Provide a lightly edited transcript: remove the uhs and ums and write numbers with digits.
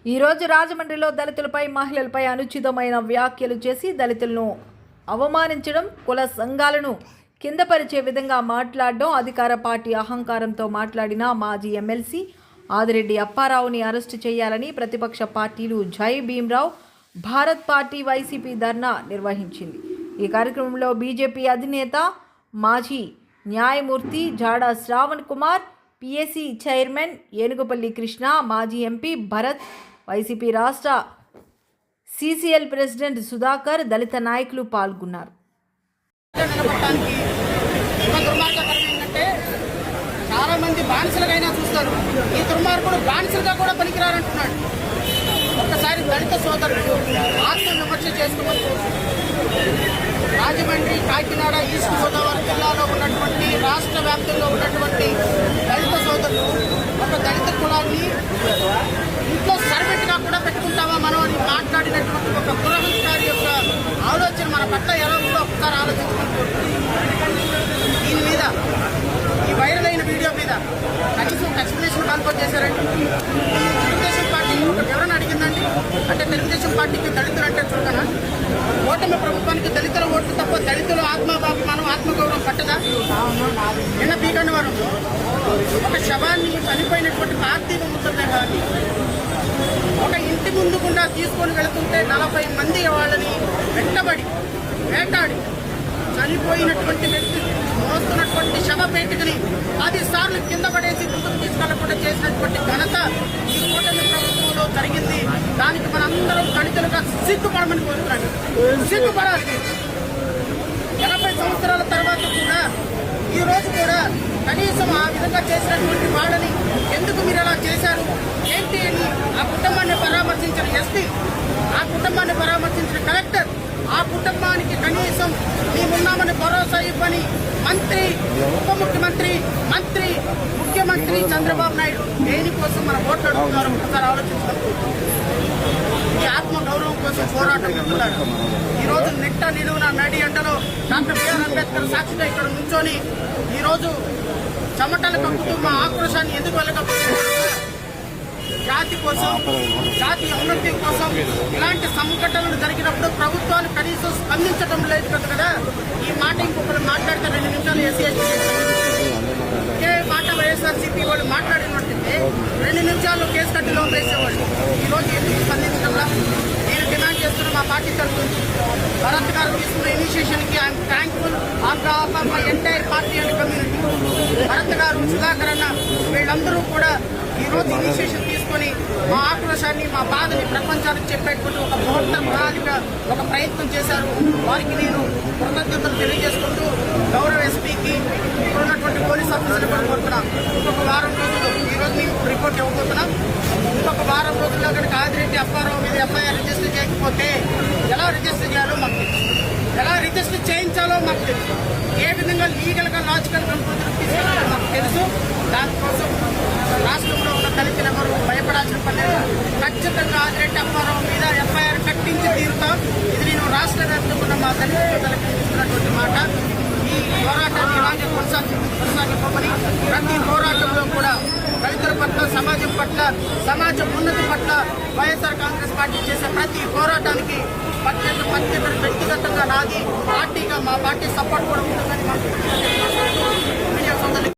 ఈరోజు రాజమండ్రిలో దళితులపై మహిళలపై అనుచితమైన వ్యాఖ్యలు చేసి దళితులను అవమానించడం, కుల సంఘాలను కిందపరిచే విధంగా మాట్లాడడం, అధికార పార్టీ అహంకారంతో మాట్లాడిన మాజీ ఎమ్మెల్సీ ఆదిరెడ్డి అప్పారావుని అరెస్టు చేయాలని ప్రతిపక్ష పార్టీలు జై భీమ్రావ్, భారత్ పార్టీ, వైసీపీ ధర్నా నిర్వహించింది. ఈ కార్యక్రమంలో బీజేపీ అధినేత మాజీ న్యాయమూర్తి జాడా శ్రావణ్ కుమార్, పిఎసి చైర్మన్ ఏనుగుపల్లి కృష్ణ, మాజీ ఎంపీ భరత్, వైసీపీ రాష్ట్ర సిసిఎల్ ప్రెసిడెంట్ సుధాకర్, దళిత నాయకులు పాల్గొన్నారు. చాలా మంది బానిసలుగైనా చూస్తారు, ఈ దుర్మార్గుడు బానిసలుగా కూడా పనికిరారంటున్నాడు. ఒక్కసారి దళిత సోదరుడు ఆత్మ విమర్శ చేసుకోమని రాజమండ్రి, కాకినాడ, ఈస్ట్ గోదావరి జిల్లాలో ఉన్నటువంటి రాష్ట్ర వ్యాప్తంలో ఉన్నటువంటి దళిత సోదరులు ఒక దళిత కులాన్ని ఇంట్లో సర్వెంట్గా కూడా పెట్టుకుంటామా మనం అని మాట్లాడినటువంటి ఒక దురహంకారి యొక్క ఆలోచన మన పట్ల ఎలా ఉందో ఒకసారి ఆలోచించుకుంటున్నాం. దీని మీద ఈ వైరల్ అయిన వీడియో మీద కనీసం ఒక ఎక్స్ప్లెనేషన్ కాన్ఫర్ చేశారండి. తెలుగుదేశం పార్టీ ఒక వివరణ అడిగిందండి. అంటే తెలుగుదేశం పార్టీకి దళితులు అంటే చూడగా ఓటమి ప్రభుత్వానికి దళితుల ఓట్లు తప్ప దళితుల ఆత్మాభిమానం, ఆత్మగౌరవం పట్టదా? నిన్న పీగన్నవరం ఒక శవాన్ని, చనిపోయినటువంటి పార్థివ మృతదేహాన్ని ఒక ఇంటి ముందు గుండా తీసుకొని వెళుతుంటే 40 మంది వాళ్ళని వెంటబడి వేటాడి చనిపోయినటువంటి వ్యక్తి మోస్తున్నటువంటి శవపేటికని 10 సార్లు కింద పడేసి ముందుకు తీసుకెళ్లకుండా చేసినటువంటి ఘనత ఈ కూటమి ప్రభుత్వంలో జరిగింది. దానికి మనందరం దళితులుగా సిగ్గుపడమని కోరుతున్నాను. సిగ్గుపడాలి. 80 సంవత్సరాల తర్వాత కూడా ఈ రోజు కూడా కనీసం ఆ విధంగా చేసినటువంటి వాళ్ళని ఎందుకు మీరు అలా చేశారు ఏంటి అని ఆ కుటుంబాన్ని పరామర్శించిన ఎస్పీ, ఆ కుటుంబాన్ని పరామర్శించిన కలెక్టర్, ఆ కుటుంబానికి కనీసం మేమున్నామని భరోసా ఇవ్వని మంత్రి, ఉప ముఖ్యమంత్రి, ముఖ్యమంత్రి చంద్రబాబు నాయుడు దేనికోసం మన ఓట్లు అడుగుతున్నారు ఒకసారి ఆలోచించారు. ఈ ఆత్మ గౌరవం కోసం పోరాటం చేస్తున్నాడు. ఈరోజు నిట్ట నిలువున నడి ఎండలో డాక్టర్ బిఆర్ అంబేద్కర్ సాక్షిగా ఇక్కడ నుంచొని ఈరోజు చెమటలు కప్పుతూ మా ఆక్రోశాన్ని ఎందుకు వెళ్ళకపోతే జాతి కోసం, జాతి ఔన్నత్యం కోసం ఇలాంటి సంఘటనలు జరిగినప్పుడు ప్రభుత్వాలు కనీసం స్పందించడం లేదు కదా. ఈ మాట ఇంకొకరు మాట్లాడితే 2 నిమిషాలు ఎస్సీ ఇదే మాట వైఎస్ఆర్సీపీ వాళ్ళు మాట్లాడినట్టుంటే 2 నిమిషాలు కేసు కట్టిలో వేసేవాళ్ళు. ఈరోజు ఎందుకు స్పందించడంలా? నేను డిమాండ్ చేస్తున్న మా పార్టీ తరఫు నుంచి భరత్ గారు తీసుకున్న ఇనిషియేషన్కి I'm thankful on behalf of my entire party and community. Bharat గారు, సుధాకర్ అన్న వీళ్ళందరూ కూడా ఈరోజు ఇనిషియేషన్ తీసుకొని మా ఆక్రోశాన్ని, మా బాధని ప్రపంచానికి చెప్పేటువంటి ఒక బృహత్త ప్రణాళిక, ఒక ప్రయత్నం చేశారు. వారికి నేను కృతజ్ఞతలు తెలియజేసుకుంటూ గౌరవ ఎస్పీకి, ఇక్కడ ఉన్నటువంటి పోలీస్ ఆఫీసర్లు కూడా కోరుతున్నాం. ఇంకొక వారం రోజులు ఈరోజు మేము రిపోర్ట్ ఇవ్వబోతున్నాం. ఇంకొక వారం రోజుల్లో కనుక ఆదిరెడ్డి అప్పారావు మీద ఎఫ్ఐఆర్ రిజిస్టర్ చేయకపోతే ఎలా రిజిస్టర్ చేయాలో మాకు తెలుసు, ఎలా రిజిస్టర్ చేయించాలో మాకు తెలుసు, ఏ విధంగా లీగల్గా లాజికల్ కంక్లూజన్ తీసుకెళ్ళాలో మాకు తెలుసు. దానికోసం రాష్ట్రంలో ఉన్న దళితులు ఎవరు భయపడాల్సిన పని లేదు. ఖచ్చితంగా ఆదిరెడ్డి అప్పారావు మీద ఎఫ్ఐఆర్ కట్టించి తీరుతాం. ఇది నేను రాష్ట్ర వ్యాప్తంగా ఉన్న మా దళితులకు ఇస్తున్నటువంటి మాట. ఈ పోరాటాన్ని ఇలాగే కొనసాగిపోమని, ప్రతి పోరాటంలో కూడా దళితుల పట్ల, సమాజం పట్ల, సమాజం ఉన్నతి పట్ల వైఎస్ఆర్ కాంగ్రెస్ పార్టీ చేసే ప్రతి పోరాటానికి వ్యక్తిగతంగా నాది, పార్టీగా మా పార్టీ సపోర్ట్ కూడా ఉంటుందని